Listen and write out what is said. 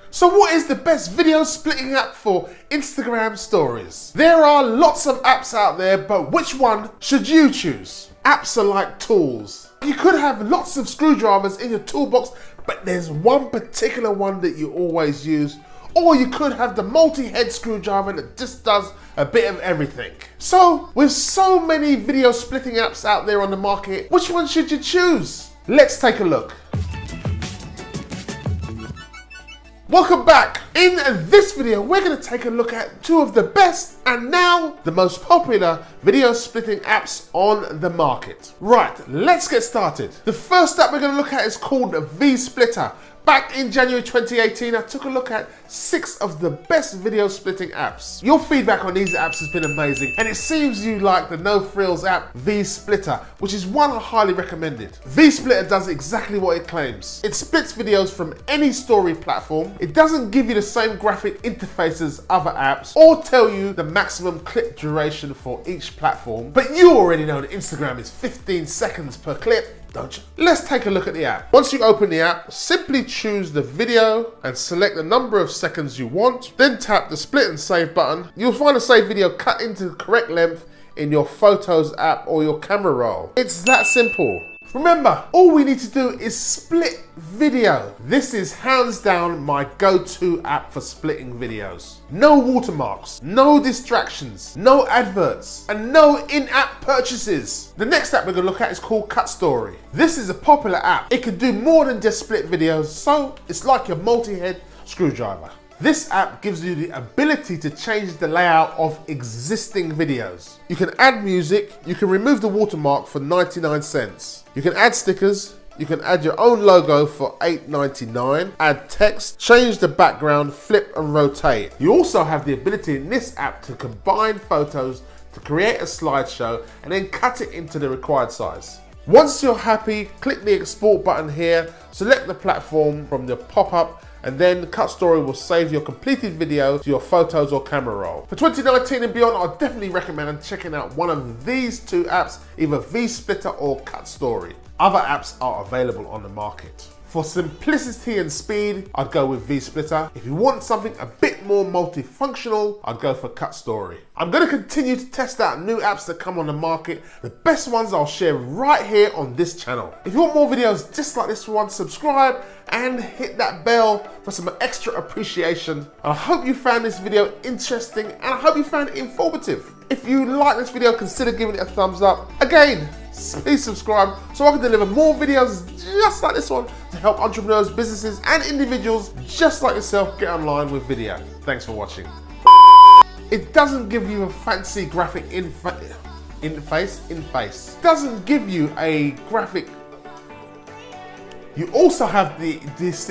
So what is the best video splitting app for Instagram stories? There are lots of apps out there, but which one should you choose? Apps are like tools. You could have lots of screwdrivers in your toolbox, but there's one particular one that you always use. Or you could have the multi-head screwdriver that just does a bit of everything. So, with so many video splitting apps out there on the market, which one should you choose? Let's take a look. Welcome back. In this video, we're going to take a look at two of the best and now the most popular video splitting apps on the market. Right, let's get started. The first app we're going to look at is called VSplitter. Back in January 2018, I took a look at 6 of the best video splitting apps. Your feedback on these apps has been amazing, and it seems you like the no frills app VSplitter, which is one I highly recommended. VSplitter does exactly what it claims. It splits videos from any story platform. It doesn't give you the same graphic interface as other apps or tell you the maximum clip duration for each platform, but you already know that Instagram is 15 seconds per clip, don't you? Let's take a look at the app. Once you open the app, simply choose the video and select the number of seconds you want. Then tap the split and save button. You'll find a saved video cut into the correct length in your Photos app or your camera roll. It's that simple. Remember, all we need to do is split video. This is hands down my go-to app for splitting videos. No watermarks, no distractions, no adverts, and no in-app purchases. The next app we're going to look at is called Cut Story. This is a popular app. It can do more than just split videos, so it's like your multi-head screwdriver. This app gives you the ability to change the layout of existing videos. You can add music, you can remove the watermark for 99 cents. You can add stickers, you can add your own logo for $8.99, add text, change the background, flip and rotate. You also have the ability in this app to combine photos to create a slideshow and then cut it into the required size. Once you're happy, click the export button here, select the platform from the pop-up, and then Cut Story will save your completed video to your Photos or camera roll. For 2019 and beyond, I'd definitely recommend checking out one of these two apps, either VSplitter or Cut Story. Other apps are available on the market. For simplicity and speed, I'd go with VSplitter. If you want something a bit more multifunctional, I'd go for Cut Story. I'm going to continue to test out new apps that come on the market. The best ones I'll share right here on this channel. If you want more videos just like this one, subscribe and hit that bell for some extra appreciation. I hope you found this video interesting and I hope you found it informative. If you like this video, consider giving it a thumbs up. Again, please subscribe so I can deliver more videos just like this one to help entrepreneurs, businesses and individuals just like yourself get online with video. Thanks for watching. It doesn't give you a fancy graphic interface. Doesn't give you a graphic. You also have this